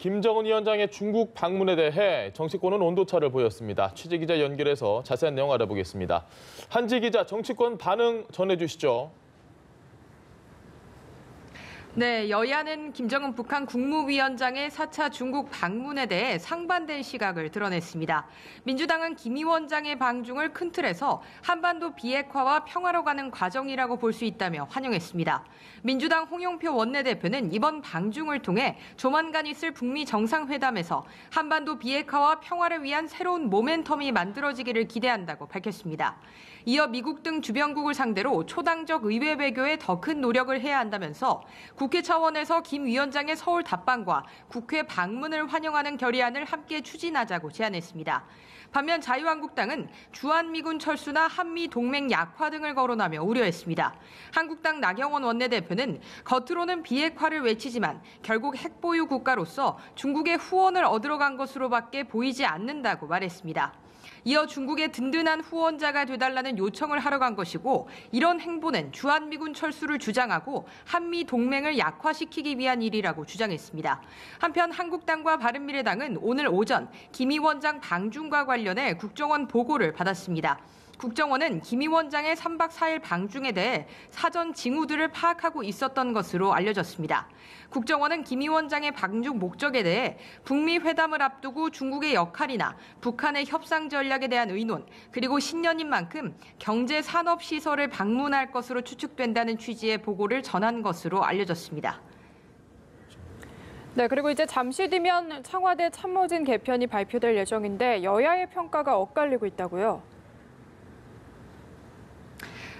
김정은 위원장의 중국 방문에 대해 정치권은 온도차를 보였습니다. 취재기자 연결해서 자세한 내용 알아보겠습니다. 한지 기자, 정치권 반응 전해주시죠. 네, 여야는 김정은 북한 국무위원장의 4차 중국 방문에 대해 상반된 시각을 드러냈습니다. 민주당은 김 위원장의 방중을 큰 틀에서 한반도 비핵화와 평화로 가는 과정이라고 볼 수 있다며 환영했습니다. 민주당 홍영표 원내대표는 이번 방중을 통해 조만간 있을 북미 정상회담에서 한반도 비핵화와 평화를 위한 새로운 모멘텀이 만들어지기를 기대한다고 밝혔습니다. 이어 미국 등 주변국을 상대로 초당적 의회 외교에 더 큰 노력을 해야 한다면서 국회 차원에서 김 위원장의 서울 답방과 국회 방문을 환영하는 결의안을 함께 추진하자고 제안했습니다. 반면 자유한국당은 주한미군 철수나 한미 동맹 약화 등을 거론하며 우려했습니다. 한국당 나경원 원내대표는 겉으로는 비핵화를 외치지만 결국 핵보유 국가로서 중국의 후원을 얻으러 간 것으로밖에 보이지 않는다고 말했습니다. 이어 중국의 든든한 후원자가 되달라는 요청을 하러 간 것이고 이런 행보는 주한미군 철수를 주장하고 한미 동맹을 약화시키기 위한 일이라고 주장했습니다. 한편 한국당과 바른미래당은 오늘 오전 김 위원장 방중과 관련해 국정원 보고를 받았습니다. 국정원은 김 위원장의 3박 4일 방중에 대해 사전 징후들을 파악하고 있었던 것으로 알려졌습니다. 국정원은 김 위원장의 방중 목적에 대해 북미 회담을 앞두고 중국의 역할이나 북한의 협상 전략에 대한 의논, 그리고 신년인 만큼 경제 산업 시설을 방문할 것으로 추측된다는 취지의 보고를 전한 것으로 알려졌습니다. 네, 그리고 이제 잠시 뒤면 청와대 참모진 개편이 발표될 예정인데 여야의 평가가 엇갈리고 있다고요?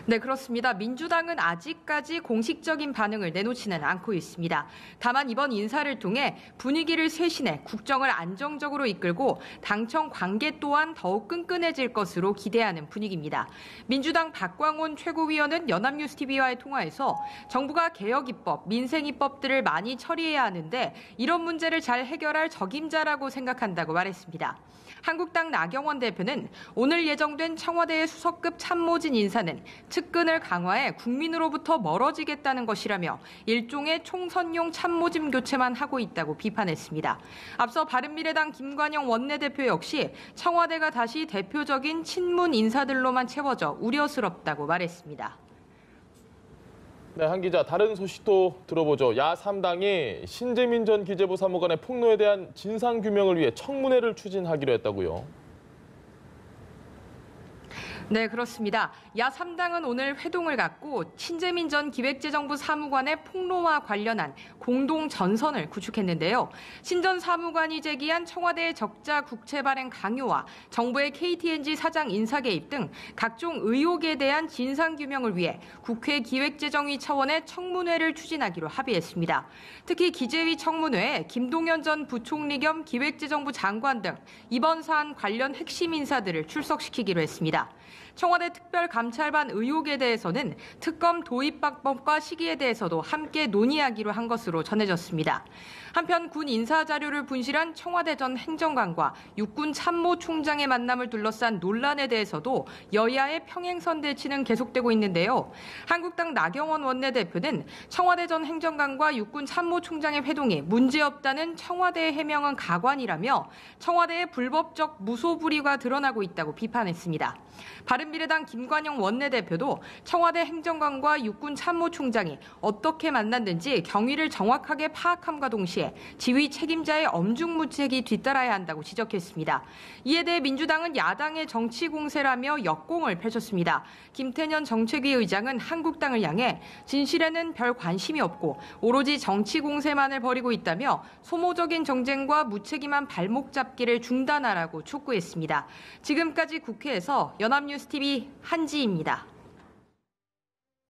네, 그렇습니다. 민주당은 아직까지 공식적인 반응을 내놓지는 않고 있습니다. 다만 이번 인사를 통해 분위기를 쇄신해 국정을 안정적으로 이끌고 당청 관계 또한 더욱 끈끈해질 것으로 기대하는 분위기입니다. 민주당 박광온 최고위원은 연합뉴스TV와의 통화에서 정부가 개혁입법, 민생입법들을 많이 처리해야 하는데 이런 문제를 잘 해결할 적임자라고 생각한다고 말했습니다. 한국당 나경원 대표는 오늘 예정된 청와대의 수석급 참모진 인사는 측근을 강화해 국민으로부터 멀어지겠다는 것이라며 일종의 총선용 참모진 교체만 하고 있다고 비판했습니다. 앞서 바른미래당 김관영 원내대표 역시 청와대가 다시 대표적인 친문 인사들로만 채워져 우려스럽다고 말했습니다. 네, 한 기자, 다른 소식도 들어보죠. 야3당이 신재민 전 기재부 사무관의 폭로에 대한 진상규명을 위해 청문회를 추진하기로 했다고요. 네, 그렇습니다. 야3당은 오늘 회동을 갖고 신재민 전 기획재정부 사무관의 폭로와 관련한 공동 전선을 구축했는데요. 신 전 사무관이 제기한 청와대의 적자 국채 발행 강요와 정부의 KTNG 사장 인사 개입 등 각종 의혹에 대한 진상규명을 위해 국회 기획재정위 차원의 청문회를 추진하기로 합의했습니다. 특히 기재위 청문회에 김동연 전 부총리 겸 기획재정부 장관 등 이번 사안 관련 핵심 인사들을 출석시키기로 했습니다. 청와대 특별감찰반 의혹에 대해서는 특검 도입 방법과 시기에 대해서도 함께 논의하기로 한 것으로 전해졌습니다. 한편 군 인사자료를 분실한 청와대 전 행정관과 육군 참모총장의 만남을 둘러싼 논란에 대해서도 여야의 평행선 대치는 계속되고 있는데요. 한국당 나경원 원내대표는 청와대 전 행정관과 육군 참모총장의 회동이 문제없다는 청와대의 해명은 가관이라며 청와대의 불법적 무소불위가 드러나고 있다고 비판했습니다. 바른미래당 김관영 원내대표도 청와대 행정관과 육군 참모총장이 어떻게 만났는지 경위를 정확하게 파악함과 동시에 지휘 책임자의 엄중무책이 뒤따라야 한다고 지적했습니다. 이에 대해 민주당은 야당의 정치 공세라며 역공을 펼쳤습니다. 김태년 정책위 의장은 한국당을 향해 진실에는 별 관심이 없고 오로지 정치 공세만을 벌이고 있다며 소모적인 정쟁과 무책임한 발목 잡기를 중단하라고 촉구했습니다. 지금까지 국회에서 연합뉴스TV 한지입니다.